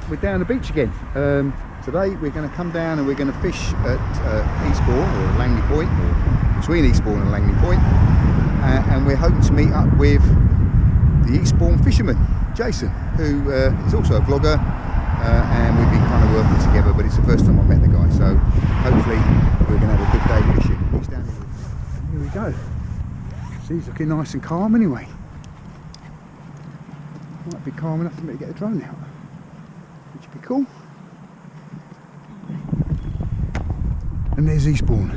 we're down the beach again. Today we're going to come down and we're going to fish at Eastbourne or Langney Point, or between Eastbourne and Langney Point, and we're hoping to meet up with the Eastbourne Fisherman, Jason, who is also a vlogger, and we've been kind of working together, but it's the first time I've met the guy, so hopefully we're going to have a good day fishing. He's down here. Here we go. See, he's looking nice and calm anyway. Might be calm enough for me to get the drone out, which would be cool. And there's Eastbourne.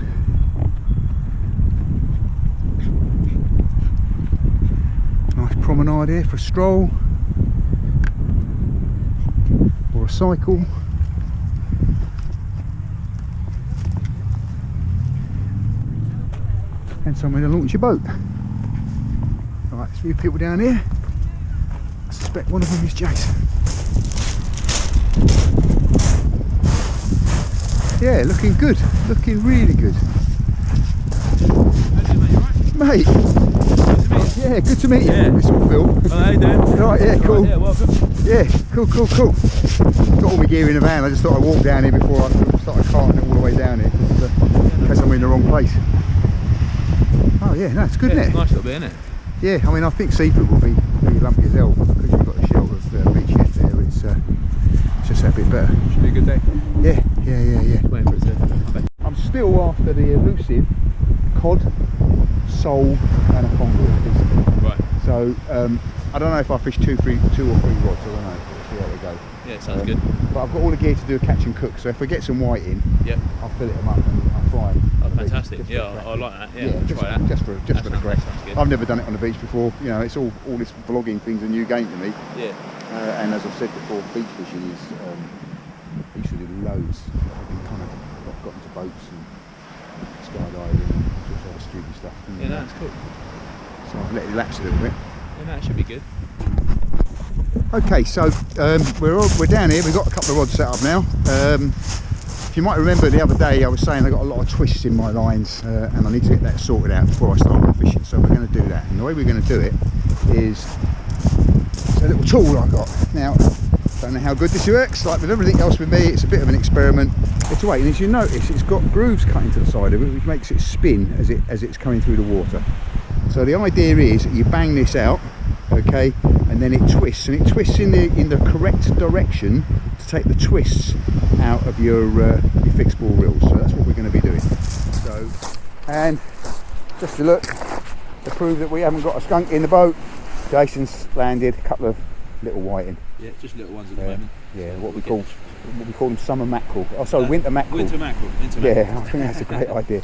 Nice promenade here for a stroll or a cycle. And somewhere to launch your boat. Alright, there's a few people down here. I suspect one of them is Jason. Yeah, looking good, looking really good. How you doing, mate? You alright? Mate! Good to meet you. Yeah, good to meet you. Yeah. It's all Phil. Well, how you doing? Right, yeah, cool. Right, yeah, welcome. Yeah, cool. Got all my gear in the van. I just thought I'd walk down here before I started carting it all the way down here, in case I'm in the wrong place. Oh yeah, no, it's good, Yeah, isn't it? nice little bit, isn't it? Yeah, I mean, I think seafood will be lumpy as hell, because you've got the shelter of beach head there. It's just a bit better. Should be a good day. Yeah. Waiting for it to come back. I'm still after the elusive cod, sole and a conger. Right. So I don't know if I fish two or three rods. I don't know. We'll see how they go. Yeah, it sounds good. But I've got all the gear to do a catch and cook. So if we get some white in, Yep. I'll fillet them up and I'll fry them. Oh, fantastic. Yeah, I like that. Yeah, just, try that. just for the crack. Sounds good. I've never done it on the beach before. You know, it's all this vlogging thing's a new game to me. Yeah. And as I've said before, beach fishing is. I used to do loads. I've been kind of got into boats and skydiving and all sorts of other stupid stuff. And, Yeah, no, that's cool. so I've let it lapse a little bit. Yeah, no, it should be good. Okay, so we're down here. We've got a couple of rods set up now. If you might remember the other day, I was saying I got a lot of twists in my lines, and I need to get that sorted out before I start my fishing. So we're going to do that, and the way we're going to do it is a little tool I got. Now, don't know how good this works. Like with everything else with me, it's a bit of an experiment. It's and as you notice, it's got grooves cut into the side of it, which makes it spin as it's coming through the water. So the idea is that you bang this out, okay, and then it twists, and it twists in the correct direction to take the twists out of your fixed ball reels. So that's what we're going to be doing. So, and just to look to prove that we haven't got a skunk in the boat, Jason's landed a couple of little whiting. Yeah, just little ones at the moment. Yeah, what we call them summer mackerel. Oh, sorry, winter mackerel. Winter mackerel. Yeah, I think that's a great idea.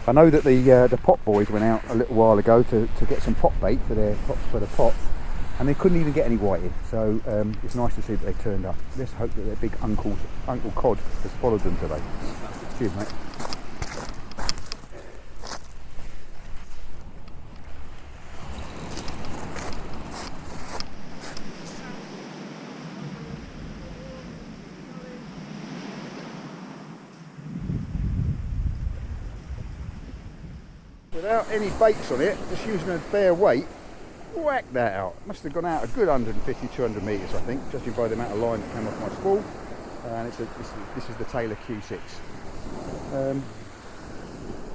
I know that the pot boys went out a little while ago to get some pot bait for the pots, and they couldn't even get any whiting. So it's nice to see that they turned up. Let's hope that their big Uncle Cod has followed them today. Cheers, mate. Without any baits on it, just using a bare weight, whack that out. Must have gone out a good 150, 200 metres, I think, judging by the amount of line that came off my spool. And this is the Taylor Q6.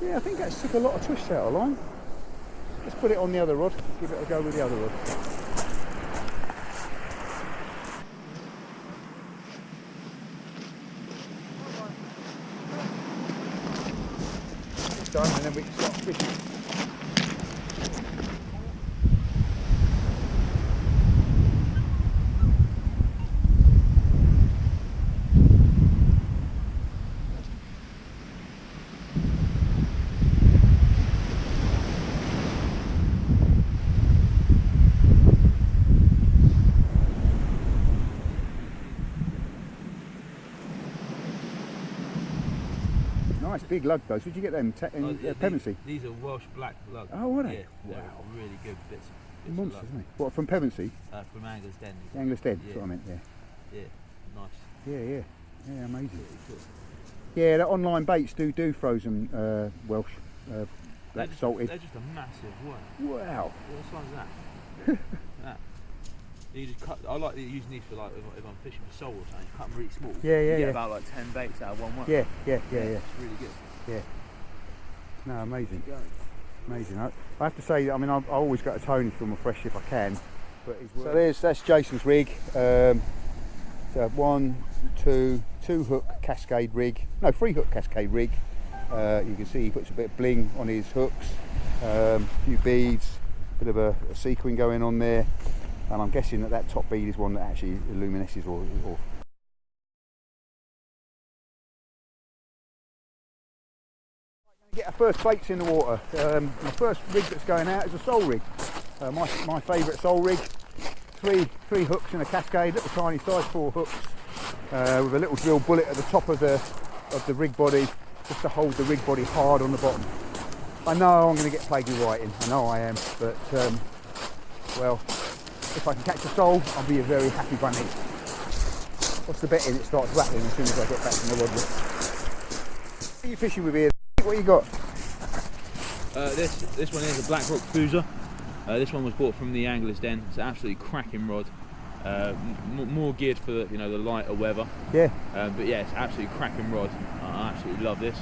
Yeah, I think that's took a lot of twists out of the line. Let's put it on the other rod, give it a go with the other rod. Done, and then we can start fishing. Nice big lug those. Would you get them in Pevensey? These are Welsh black lug. Oh, are they? Yeah, wow. Really good bits. Monsters, isn't they? What, from Pevensey? From Angler's Den. Angler's Den, that's what I meant, yeah. Yeah, nice. Yeah, amazing. Cool. Yeah, the online baits do frozen Welsh black salted. They're just a massive one. Wow. What size is that? That. You just cut. I like using these for like if I'm fishing for sole or something. You cut them really small. Yeah, you yeah, get yeah. about like 10 baits out of one worm. Yeah. It's really good. Yeah. No, amazing. Keep going. Amazing. I have to say, I mean, I always go to Tony's for my fresh if I can. But so that's Jason's rig. So 1, 2 hook cascade rig. No, 3 hook cascade rig. You can see he puts a bit of bling on his hooks. A few beads, bit of a sequin going on there. And I'm guessing that top bead is one that actually illuminesces or get our first baits in the water. My first rig that's going out is a sole rig. My favourite sole rig. Three hooks in a cascade, little tiny size, 4 hooks, with a little drill bullet at the top of the rig body, just to hold the rig body hard on the bottom. I know I'm going to get plagued with whiting. I know I am, but well, if I can catch a sole, I'll be a very happy bunny. What's the betting? It starts rattling as soon as I get back from the rod. What are you fishing with here? What you got? This one is a Black Rock Boozer. This one was bought from the Angler's Den. It's an absolutely cracking rod. More geared for the lighter weather. Yeah. But yeah, it's absolutely cracking rod. I absolutely love this.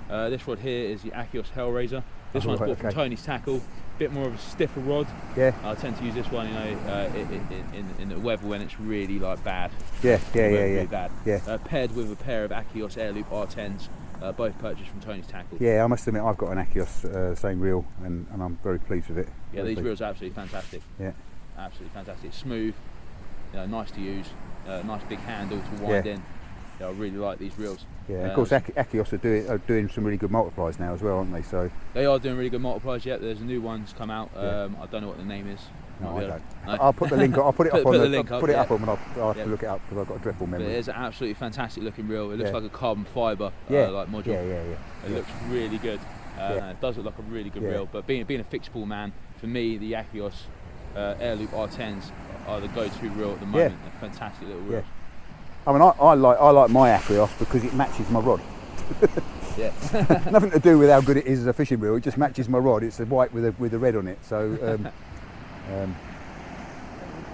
This rod here is the Achios Hellraiser. This one's bought from Tony's Tackle. Bit more of a stiffer rod. Yeah. I tend to use this one, in the weather when it's really like bad. Yeah. Really bad. Yeah. Paired with a pair of Achios Air Loop R10s. Both purchased from Tony's Tackle. Yeah, I must admit I've got an Achios same reel, and I'm very pleased with it. Yeah, these reels are absolutely fantastic. Yeah. Absolutely fantastic. Smooth, nice to use, nice big handle to wind in. Yeah, I really like these reels. Yeah, of course Achios are doing some really good multipliers now as well, aren't they? So they are doing really good multipliers. Yeah, there's a new one's come out. I don't know what the name is. No, I don't. No. I'll put the link. I'll put it up on the link. Put it up on, and I'll have to look it up because I've got a dreadful memory. But it is an absolutely fantastic looking reel. It looks like a carbon fibre like module. It looks really good. It does look like a really good reel. But being a fixed ball man, for me the Achios Air Loop R10s are the go-to reel at the moment. They're fantastic little reels. I mean, I like my Achios because it matches my rod. Nothing to do with how good it is as a fishing reel. It just matches my rod. It's the white with the red on it. So.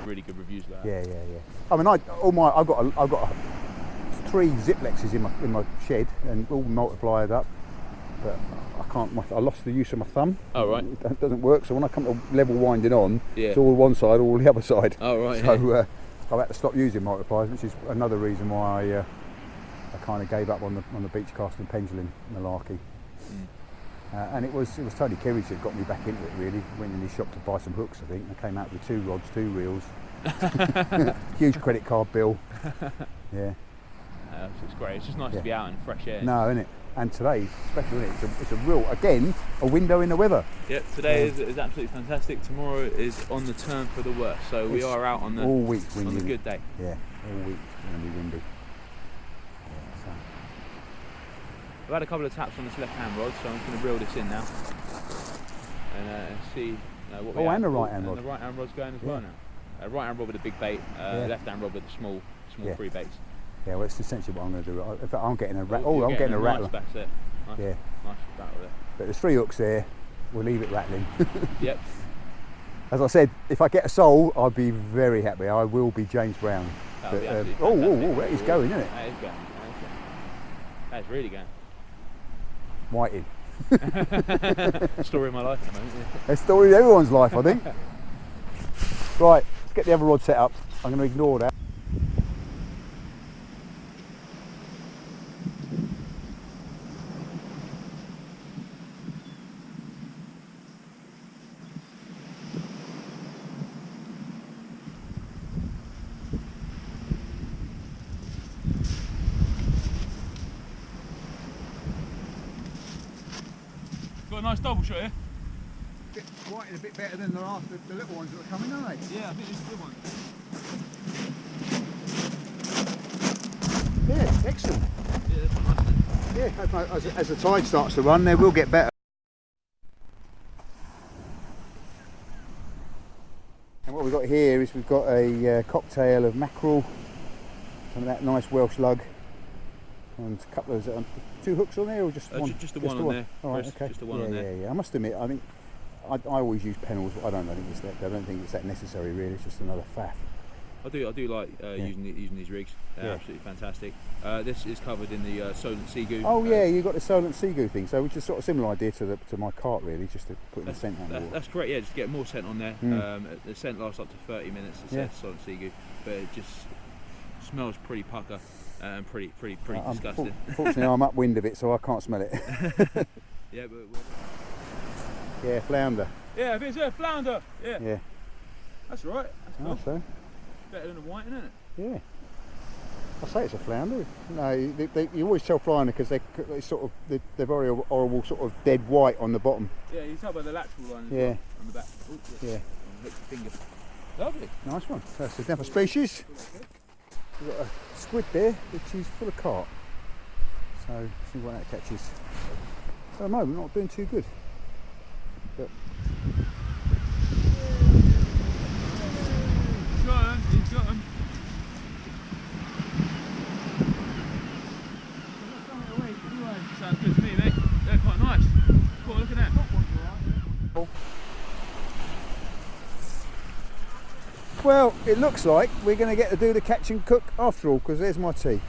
Really good reviews there. Yeah. I mean, I've got 3 Ziplexes in my shed and all multiplied up, but I lost the use of my thumb. Oh right. It doesn't work. So when I come to level winding on, it's all one side, all the other side. Oh right. So I've had to stop using multipliers, which is another reason why I kind of gave up on the beach casting pendulum malarkey. And it was Tony Kerridge that got me back into it really. Went in his shop to buy some hooks, I think. I came out with 2 rods, 2 reels, huge credit card bill. Yeah. It's great. It's just nice to be out in fresh air. No, isn't it? And today, especially, it's a real, again, a window in the weather. Yep, today is absolutely fantastic. Tomorrow is on the turn for the worst. So we are out on the all week windy. On the good day. Yeah, all week it's going to be windy. I've had a couple of taps on this left-hand rod, so I'm just going to reel this in now and see what we have. And the right-hand rod. And the right-hand rod's going as well now. Right-hand rod with a big bait, left-hand rod with the small 3 baits. Yeah, well, it's essentially what I'm going to do. In fact, I'm getting a rattle. I'm getting a rattler. Nice back there. Nice rattle there. But there's 3 hooks there. We'll leave it rattling. Yep. As I said, if I get a sole, I'll be very happy. I will be James Brown. That is going, isn't it? That is going. That is really going. Whiting. Story of my life at the moment. A story of everyone's life, I think. Right, let's get the other rod set up. I'm going to ignore that. Got a nice double shot here. Whiting a bit better than the little ones that are coming, aren't they? Yeah, I think these are good ones. Yeah, excellent. Yeah, that's nice. Yeah, as the tide starts to run, they will get better. And what we've got here is we've got a cocktail of mackerel, some of that nice Welsh lug, and a couple of 2 hooks on there, or just one? Just the one on there. All right, okay. Just the one on there. Yeah. I must admit, I think I always use pennels. I don't think it's that necessary really. It's just another faff. I do like using these rigs. They're absolutely fantastic. This is covered in the Solent Seagoo. Oh yeah, you got the Solent Seagoo thing, so which is sort of similar idea to my cart really, just to put in the scent on the water. That's correct. Yeah, just get more scent on there. The scent lasts up to 30 minutes. It says Solent Seagoo, but it just smells pretty pucker and pretty disgusting. Fortunately, I'm upwind of it, so I can't smell it. Yeah, but yeah, flounder. Yeah, if it's a flounder. Yeah. Yeah. That's right. That's cool. So. Better than a whiting, isn't it? Yeah. I say it's a flounder. No, you always tell flounder because they're very horrible, sort of dead white on the bottom. Yeah, you can tell by the lateral line as well, on the back. Ooh, yeah. Lick your finger. Lovely. Nice one. That's another species. We've got a squid there, which is full of carp. So, see what that catches. At the moment, not doing too good. But He's got him. Sounds good to me, mate. They're quite nice. Cool, look at that. well, it looks like we're going to get to do the catch and cook after all, because there's my tea.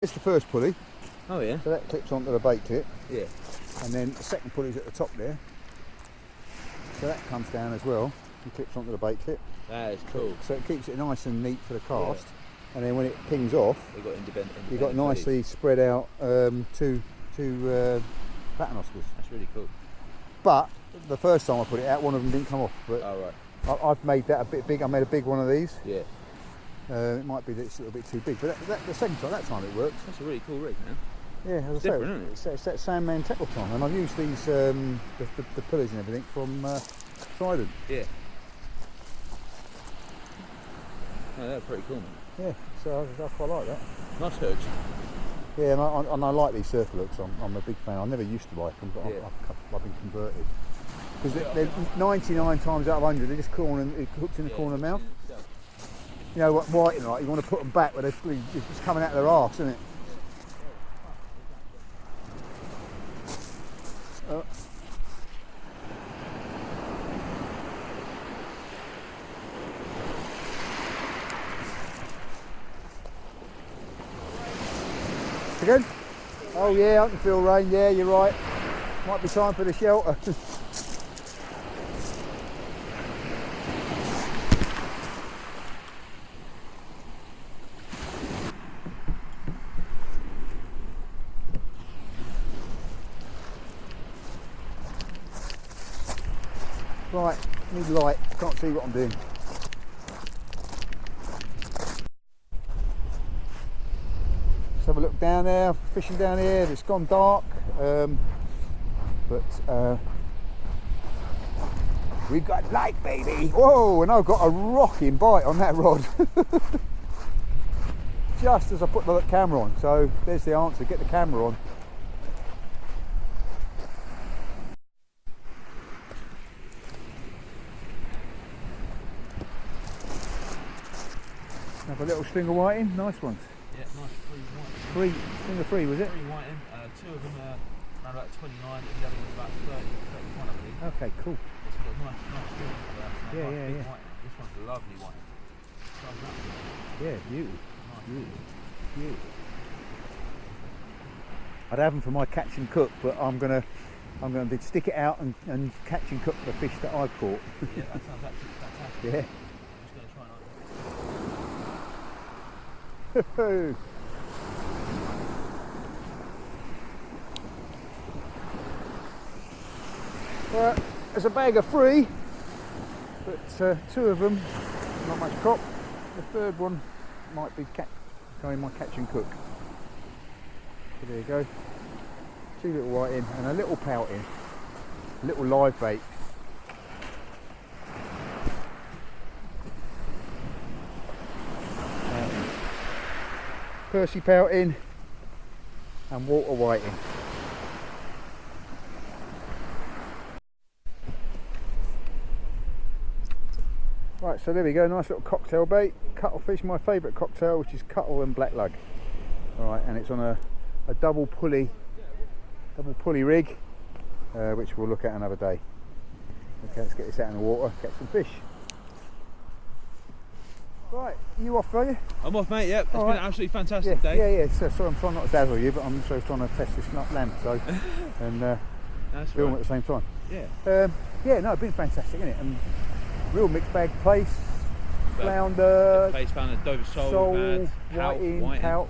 It's the first pulley. Oh yeah. So that clips onto the bait clip. Yeah. And then the second pulley's at the top there. So that comes down as well and clips onto the bait clip. That is cool. So it keeps it nice and neat for the cast. Yeah. And then when it pings off, you've got nicely spread out two pattern oscars. That's really cool. But the first time I put it out, one of them didn't come off. But oh right. I've made that a bit big. I made a big one of these. Yeah. It might be that it's a little bit too big, but the second time, that time it works. That's a really cool rig, man. Yeah, as I say, it's that Sandman tackle time, and I've used these the pulleys and everything from Trident. Yeah. Oh, they're pretty cool, man. Yeah, so I quite like that. Nice hooks. Yeah, and I like these circle hooks. I'm a big fan. I never used to like them, but I've been converted. Because they're 99 times out of 100, they're just hooked in the corner of the mouth. You know what whiting like? You want to put them back where it's coming out of their arse, isn't it? Again? Oh yeah, I can feel rain. Yeah, you're right. Might be time for the shelter. Right, need light. Can't see what I'm doing. Let's have a look down there. Fishing down here. It's gone dark, but we've got light, baby. Whoa! And I've got a rocking bite on that rod. Just as I put the camera on. So there's the answer. Get the camera on. Have a little string of whiting, nice ones. Yeah, nice free whiting. String of three, was it? Free whiting, two of them are around about 29 and the other one's about 30, 31 I believe. Okay, cool. It's got a nice string for that. Yeah, nice yeah. Whiting. This one's a lovely whiting. Yeah, beautiful. Nice. Beautiful. I'd have them for my catch and cook, but I'm gonna stick it out and catch and cook the fish that I caught. Yeah, that sounds absolutely fantastic. Yeah. I'm just going to try and Right, there's a bag of 3, but 2 of them, not much crop. The third one might be going my catch and cook. So there you go. 2 little whiting and a little pouting, a little live bait. Percy pouting and water whiting. Right, so there we go, nice little cocktail bait, cuttlefish, my favourite cocktail, which is cuttle and black lug. Alright, and it's on a double pulley rig, which we'll look at another day. Okay, let's get this out in the water, catch some fish. Right, you off, are you? I'm off, mate, yep. It's been an absolutely fantastic day. Yeah, so sorry, I'm trying not to dazzle you, but I'm also trying to test this lamp, so, and film at the same time. Yeah. Yeah, no, it's been fantastic, isn't it? And real mixed bag place, flounder, found a Dover sole,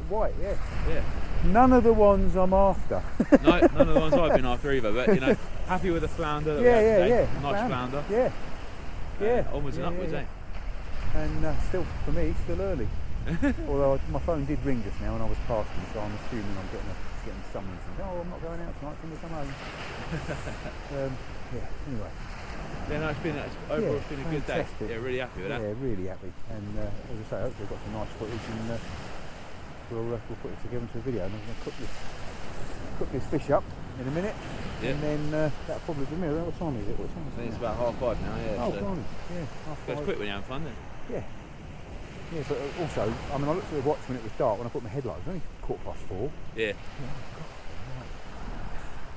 white, yeah. Yeah. None of the ones I'm after. No, none of the ones I've been after either, but you know, happy with the flounder that we had today. Nice flounder. Yeah. Onwards and upwards, eh? And still, for me, still early. Although my phone did ring just now and I was passing, so I'm assuming I'm getting summons. Oh, I'm not going out tonight, can you come home? Yeah, anyway. Yeah, no, overall it's been a good day. Yeah, really happy with that. Yeah, really happy. And as I say, hopefully we've got some nice footage and we'll put it together into a video. And I'm going to cook this fish up in a minute. Yeah. And then that'll probably be me. What time is it? I think it's about 5:30 now, yeah. Oh, so blimey. Yeah, 5:30. Goes quick when you're having fun, then. Yeah. Yeah, but also, I mean, I looked at the watch when it was dark, when I put my headlight, it was only 4:15. Yeah.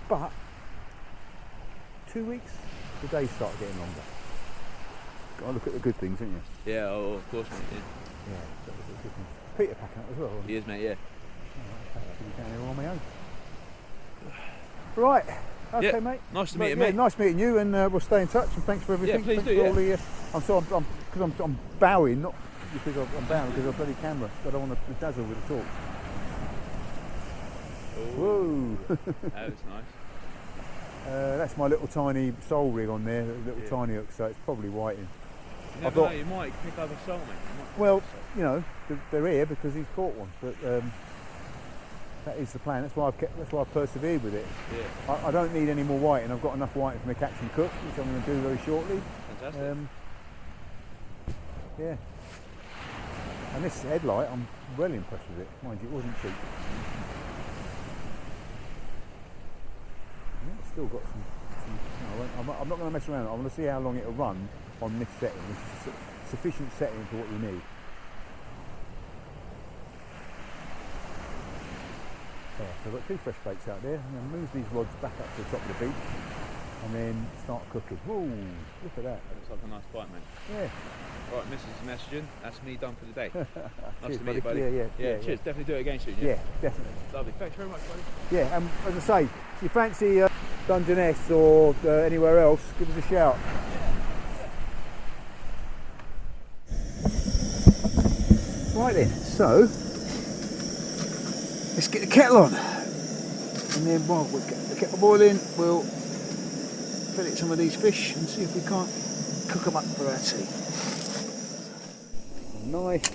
But 2 weeks, the days start getting longer. Got to look at the good things, haven't you? Yeah, of course, mate. Yeah, got to look at the good things. Peter packing up as well. He is, mate, yeah. Down here on my own. Right. Okay, yeah, mate. Nice to meet you, mate. Nice meeting you, and we'll stay in touch. And thanks for everything. Yeah, please thanks do. for all the, I'm bowing, not because I'm bowing because I've got a bloody camera. I don't want to dazzle with the talk. Whoa. That was nice. That's my little tiny sole rig on there, little tiny hook, so it's probably whiting. You never know, you might pick up a soul, mate. Well, you know, they're here because he's caught one, but that is the plan. That's why I've persevered with it. Yeah. I don't need any more whiting. I've got enough whiting for my catch and cook, which I'm going to do very shortly. Fantastic. Yeah. And this headlight, I'm well impressed with it. Mind you, it wasn't cheap. Yeah, it's still got some I'm not going to mess around. I want to see how long it'll run on this setting. This is sufficient setting for what you need. Yeah, so I've got 2 fresh baits out there. I'm going to move these rods back up to the top of the beach and then start cooking. Whoa, look at that. That looks like a nice bite, mate. Yeah. Right, Mrs. Messaging, that's me done for the day. Nice Cheers, to meet you, buddy. Yeah, cheers. Definitely do it again soon. Yeah, definitely. Lovely. Thanks very much, buddy. Yeah, and as I say, if you fancy Dungeness or anywhere else, give us a shout. Right then, so let's get the kettle on, and then while we get the kettle boiling, we'll fillet some of these fish and see if we can't cook them up for our tea. A knife.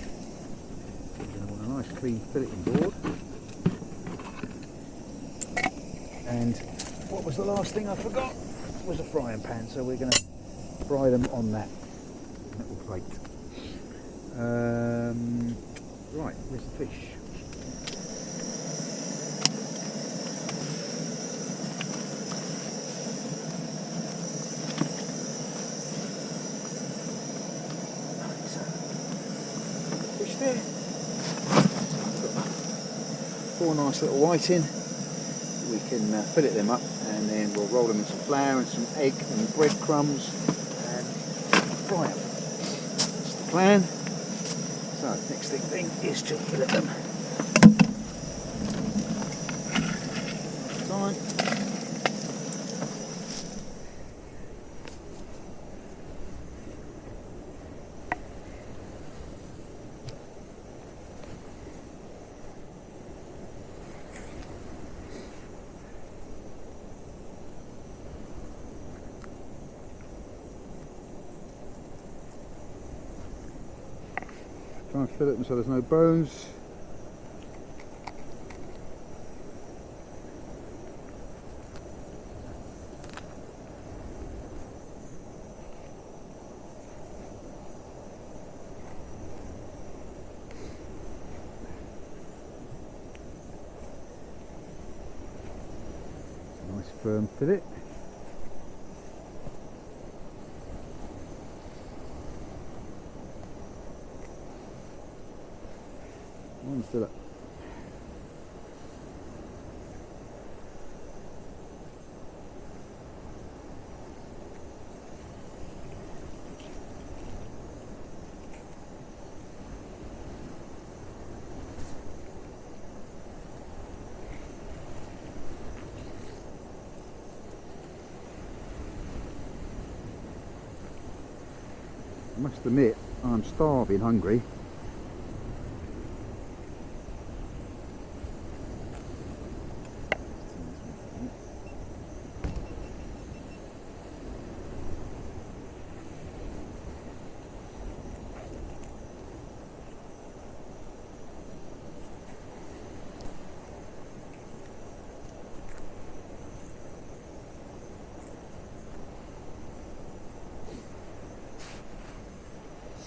We're going to want a nice clean filleting board. And what was the last thing I forgot? Was a frying pan, so we're going to fry them on that little plate. Right, where's the fish? Fish there. 4 nice little whiting. We can fillet them up, and then we'll roll them in some flour and some egg and breadcrumbs and fry them. That's the plan. So next thing is to fillet them. Time. Try and fillet them so there's no bones. Nice firm fillet. One fillet. I must admit, I'm starving hungry.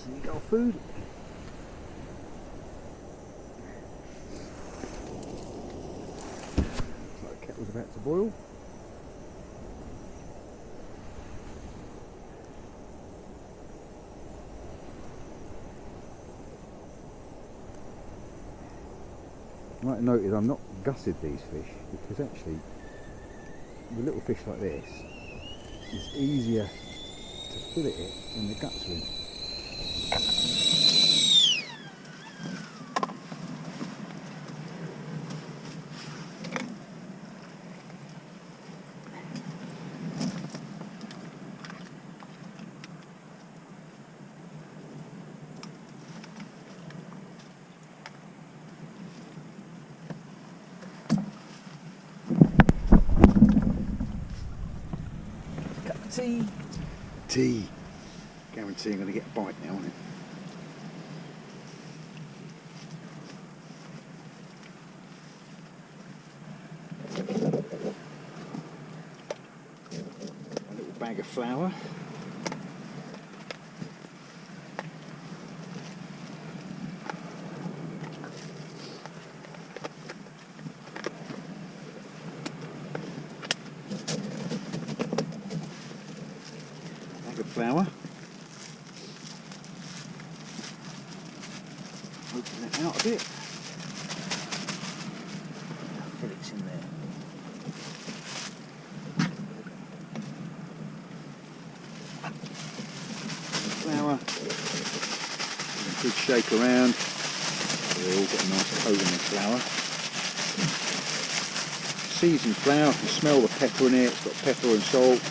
Seagull food. Looks like the kettle's about to boil. You might have noted I'm not gutted these fish, because actually with little fish like this it's easier to fillet it when the guts are in. tea. Tea. Guarantee I'm going to get a bite now, aren't it? A little bag of flour. Flour. Open it out a bit. Fillets in there. Flour. A good shake around. So they all got a nice coat in their flour. Seasoned flour. You can smell the pepper in it. It's got pepper and salt.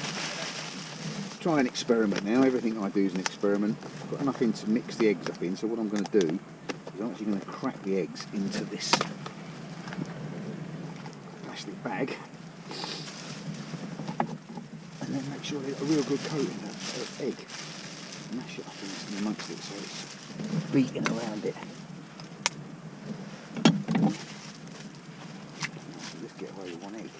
Try an experiment now. Everything I do is an experiment. I've got enough in to mix the eggs up in, so what I'm going to do is I'm actually going to crack the eggs into this plastic bag and then make sure they get a real good coating of egg. Mash it up in amongst it so it's beating around it. Let's get away with one egg.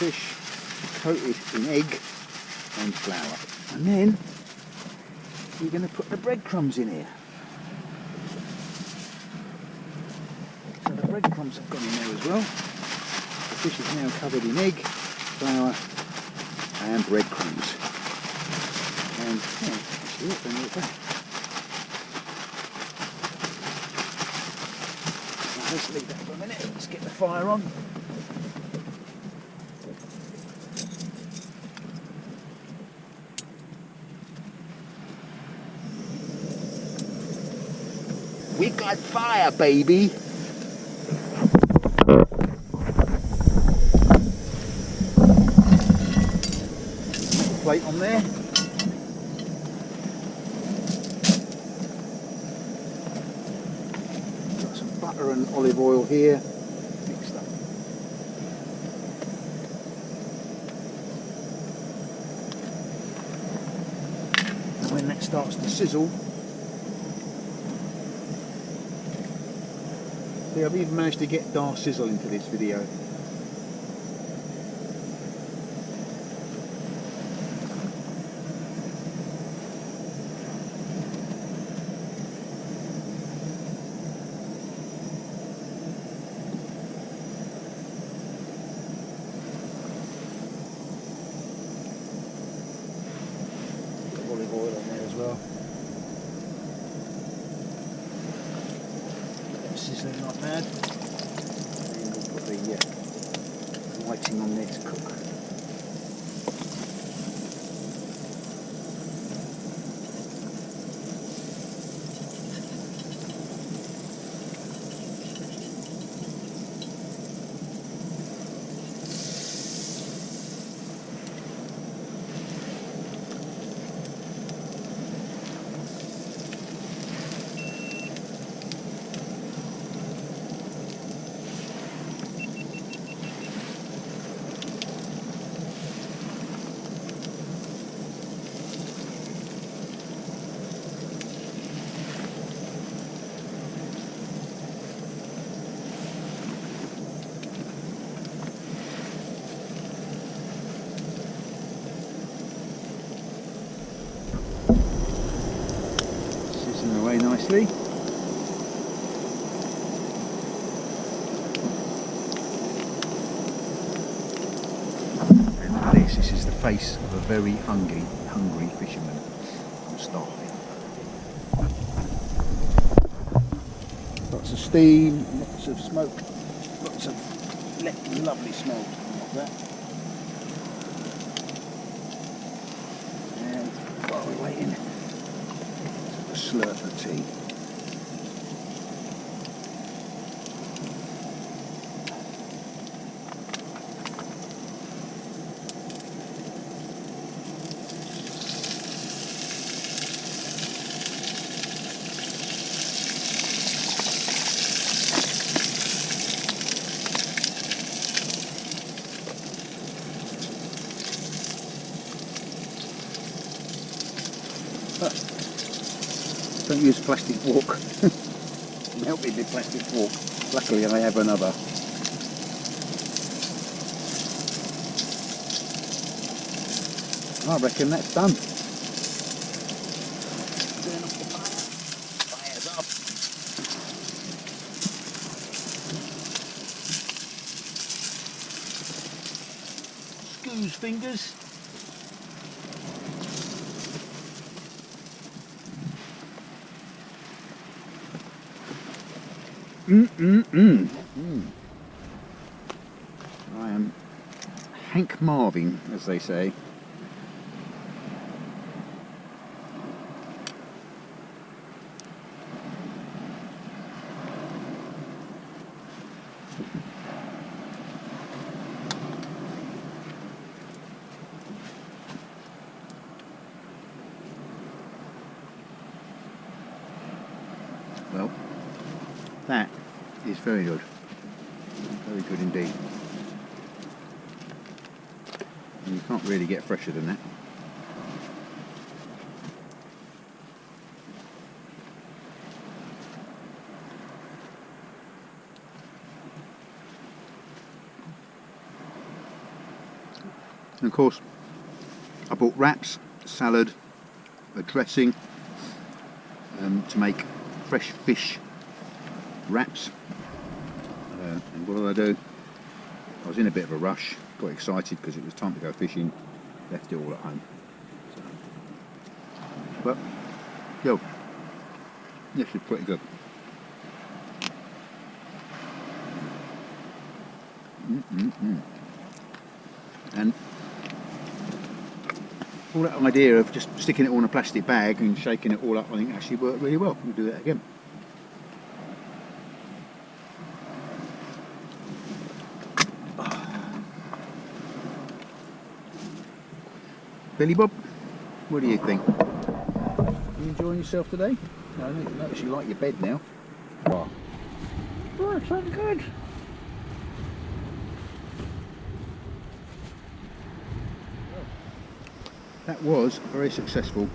Fish coated in egg and flour, and then you're going to put the breadcrumbs in here. So the breadcrumbs have gone in there as well. The fish is now covered in egg, flour and breadcrumbs. And yeah, that's it, bring it back. Now let's leave that for a minute, let's get the fire on. We got fire, baby! Plate on there. Got some butter and olive oil here. Mixed up. And when that starts to sizzle, see, I've even managed to get dark sizzle into this video. Olive oil on there as well. Sizzling like mad. And we'll put the whiting on there to cook. Away nicely. And this is the face of a very hungry fisherman. I'm starving. Lots of steam, lots of smoke, lots of lovely smell like that. And while we're waiting, a slurp of tea. fingers plastic fork. Melted the plastic fork. Luckily I have another. I reckon that's done. Turn off the fire. Fire's up. Goose fingers. I am Hank Marving, as they say. Well, that is very good. Very good indeed. And you can't really get fresher than that. And of course, I bought wraps, salad, a dressing to make fresh fish wraps. And what did I do? I was in a bit of a rush, got excited because it was time to go fishing, left it all at home. So, but, yo, this is pretty good. And all that idea of just sticking it all in a plastic bag and shaking it all up, I think actually worked really well. We'll do that again. Billy Bob, what do you think? You enjoying yourself today? I notice you like your bed now. Oh, it's so good. That was very successful,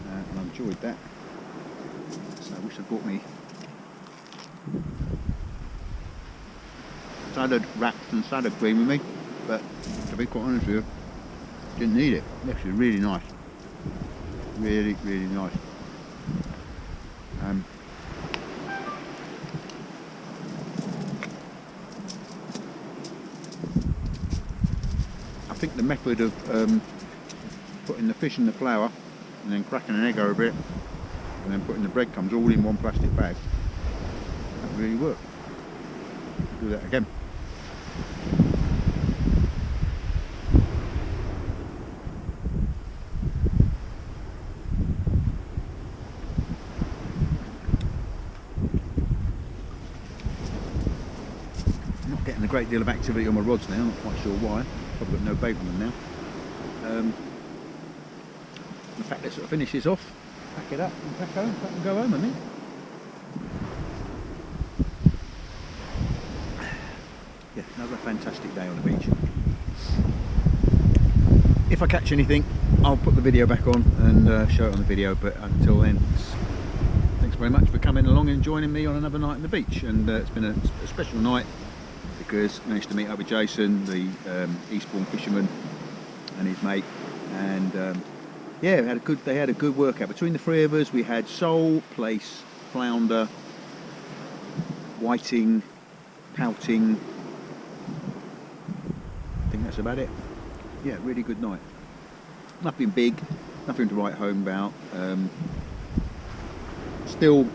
and I enjoyed that. So I wish I'd brought me salad wraps and salad cream with me, but to be quite honest with you, didn't need it. It's actually really nice. Really, really nice. I think the method of putting the fish in the flour and then cracking an egg over it and then putting the breadcrumbs all in one plastic bag, that really worked. Do that again. A great deal of activity on my rods now, not quite sure why. Probably got no bait on them now. The fact let's sort of finish this off, pack it up and pack and go home, I think. Yeah, another fantastic day on the beach. If I catch anything, I'll put the video back on and show it on the video, but until then, thanks very much for coming along and joining me on another night on the beach. And it's been a special night, because I managed to meet up with Jason, the Eastbourne Fisherman, and his mate, and yeah, they had a good workout between the three of us. We had sole, plaice, flounder, whiting, pouting. I think that's about it. Yeah, really good night. Nothing big, nothing to write home about. Still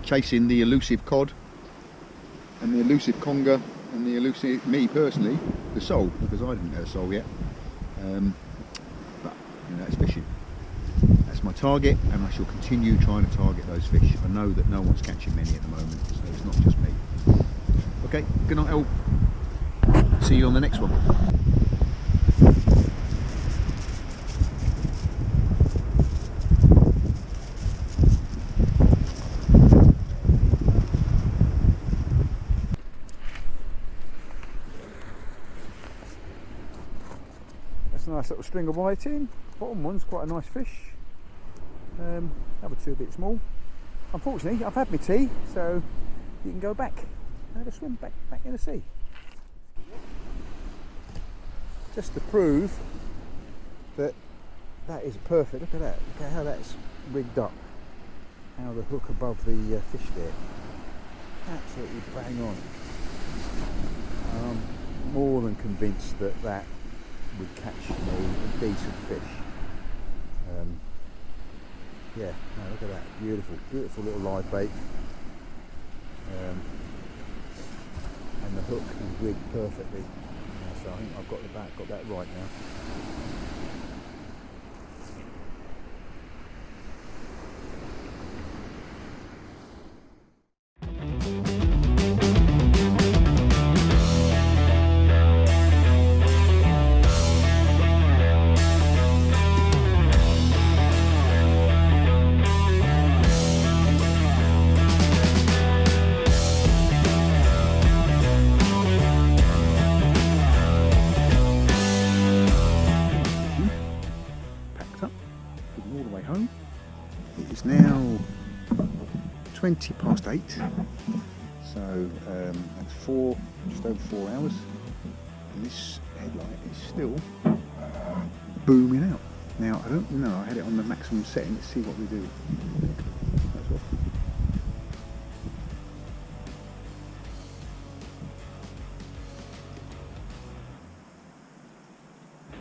chasing the elusive cod and the elusive conger and the elusive, me personally, the sole, because I didn't get a sole yet. But you know, that's fishing. That's my target, and I shall continue trying to target those fish. I know that no one's catching many at the moment, so it's not just me. Okay, good night all. See you on the next one. Nice little string of whiting. Bottom one's quite a nice fish. Other two a bit small. Unfortunately, I've had my tea, so you can go back and have a swim back in the sea. Just to prove that that is perfect. Look at that. Look at how that's rigged up. How the hook above the fish there. Absolutely bang on. I'm more than convinced that that would catch a decent fish. Yeah, no, look at that. Beautiful, beautiful little live bait. And the hook is rigged perfectly. So I think I've got that right now. All the way home. It is now 20 past 8, so that's just over 4 hours, and this headlight is still booming out. Now I don't know, I had it on the maximum setting. Let's see what we do.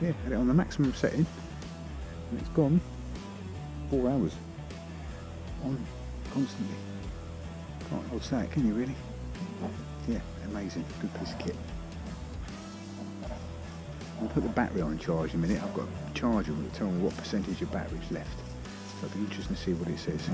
Yeah, had it on the maximum setting, and it's gone 4 hours on constantly. Can't hold that, can you really? Yeah, amazing. Good piece of kit. I'll put the battery on charge in a minute. I've got a charger that will tell me what percentage of battery's left. So it'll be interesting to see what it says.